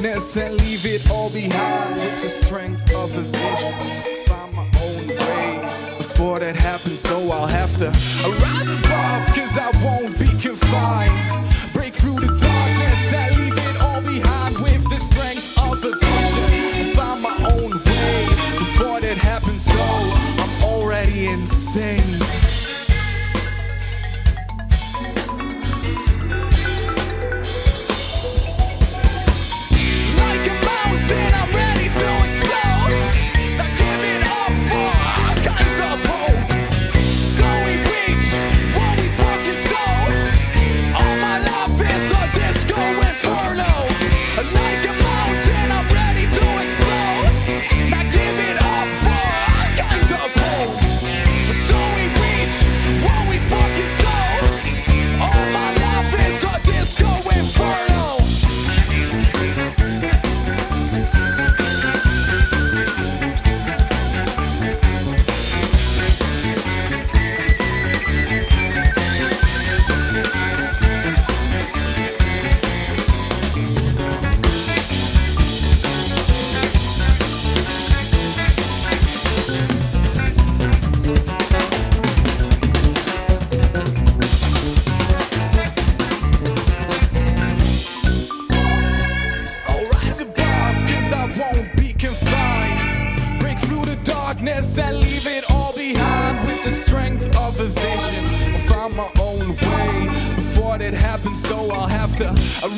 darkness and leave it all behind with the strength of a vision. Find my own way. Before that happens though, I'll have to rise above, cause I won't be confined. Break through the darkness and leave it all behind with the strength of a vision. Find my own way. Before that happens though, I'm already insane. And leave it all behind with the strength of a vision. I'll find my own way. Before that happens though, I'll have to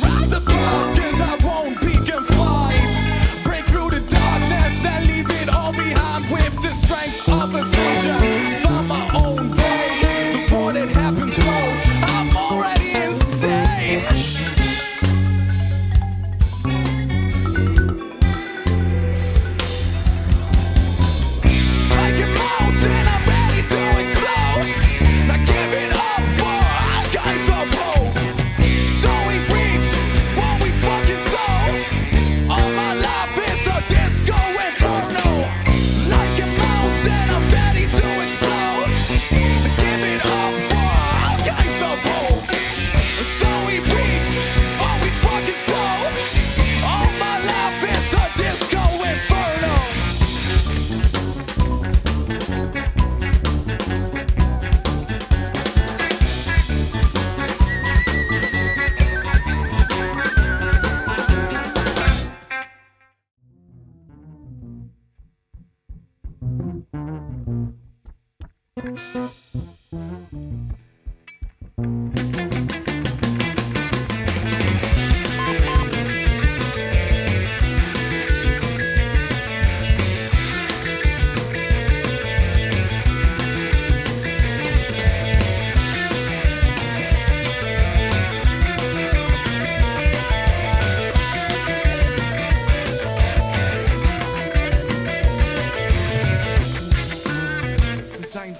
rise above, cause I won't be confined. Break through the darkness and leave it all behind with the strength of a vision. Find my own way. Before that happens though, I'm already insane.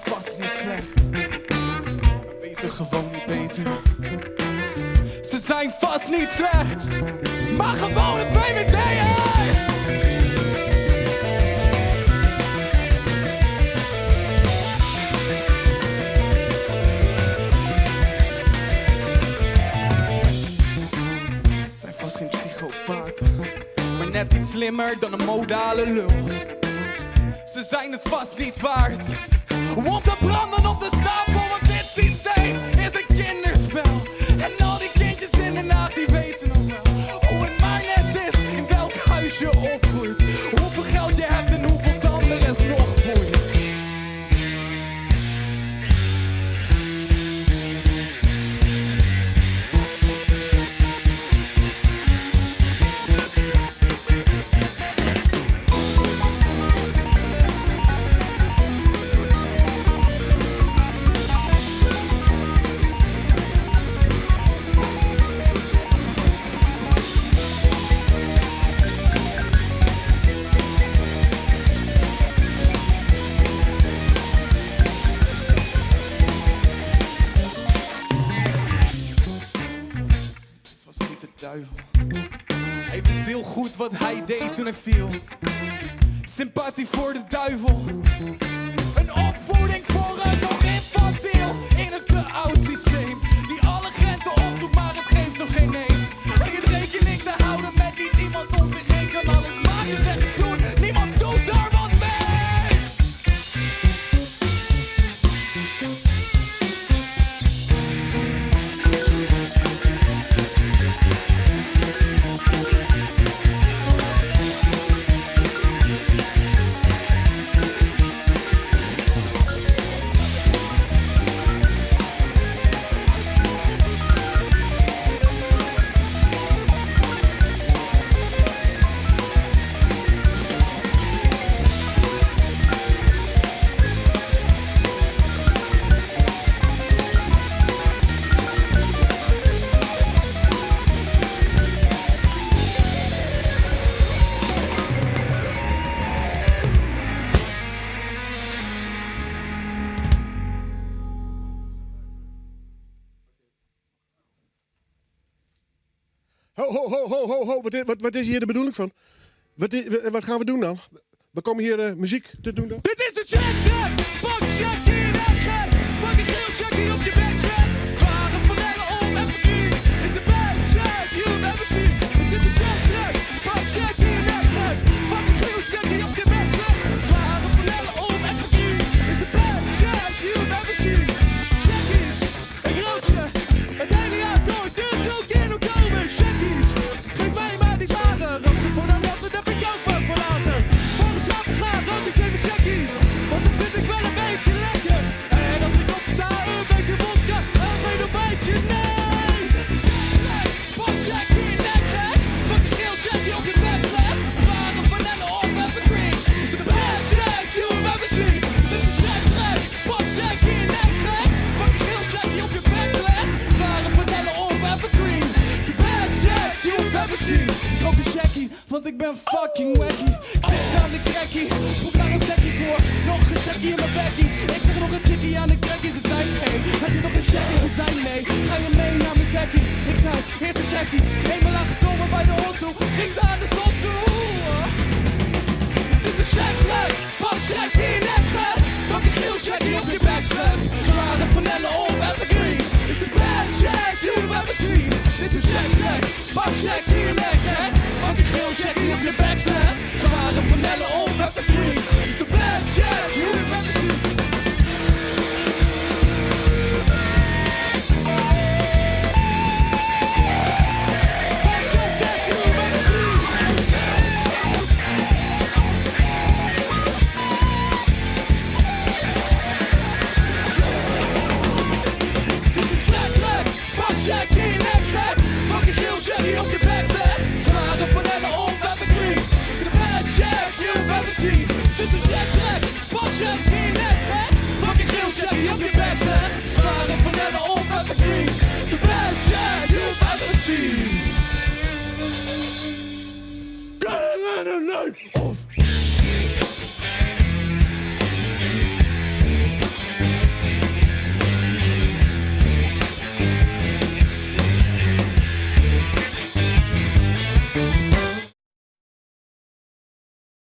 Vast niet slecht, we weten gewoon niet beter. Ze zijn vast niet slecht, maar gewoon een VVD'ers. Het zijn vast geen psychopaten, maar net iets slimmer dan een modale lul. Ze zijn het vast niet waard om op te branden op de stapel, want dit systeem is een kinderspel. En al die kindjes in Den Haag die weten nog wel hoe het maar net is, in welk huis je opgroeit, hoeveel geld je hebt en hoeveel dan de rest nog boeit. Hij wist heel goed wat hij deed toen hij viel. Sympathie voor de duivel. Een opvoeding voor een nog infantiel. In een te oud systeem die alle grenzen opzoekt, maar het geeft nog geen nee. En je rekening te houden met niet iemand om Ho. Wat is hier de bedoeling van? Wat gaan we doen dan? We komen hier muziek te doen dan? Dit is de check-track! Pak Jackie in Eggen! Fucking geel Jackie op je bek zet! Zware panelen om en verkeerd! Is de best check you've ever seen! Dit is de check-track! Pak Jackie in Eggen! Fucking geel Jackie op je bek zet! Zware panelen om en verkeerd! Is de best check you've ever seen! Jackies! Ik rook ze! Het hele jaar door! Dus ook in oktober! Jackies! Geef mij maar die zware! Rook ze voor de nacht, dat heb ik ook wat voor later! Voor het slapen gaan rook ik 7 Jackies! Want dat vind ik wel een beetje lekker! En als ik opsta, een beetje vodka, een geen ontbijtje, nee! Dit is check-track! Pak Jackie in Eggen! Fucking geel Jackie op je bek slet! Zware vanille of evergreen! Is de best check you've ever seen! Dit is check-track! Pak Jackie in Eggen! Fucking geel Jackie op je bek slet! Zware vanille of evergreen! Is de best check you've ever seen! Ik rook een Jackie, want ik ben fucking wacky. Ik zit aan de crackie, zoek naar een sekkie voor. Nog een Jackie in mijn bekkie. Ik zeg nog een chickie aan de crackie. Ze zei hey, heb je nog een Jackie? Ze zei nee, ga je mee naar mijn sekkie? Ik zei, eerst een Jackie. Eenmaal aangekomen bij de hotzo, ging ze aan de tot toe. Dit is check-track, pak Jackie in Eggen. Fucking geel Jackie op je bek slet. Zware vanille of evergreen. It's the best check you've ever seen. Dit is check-track, pak Jackie in Eggen. Fucking geel Jackie op je bek slet. Zware vanille of evergreen. It's the best check you've ever seen. Jackie in Eggen, fucking geel Jackie op je bek zet. Zware vanille of evergreen. It's the best check you've ever seen. Dit is check-track, pak Jackie in Eggen. Fucking geel Jackie op je bek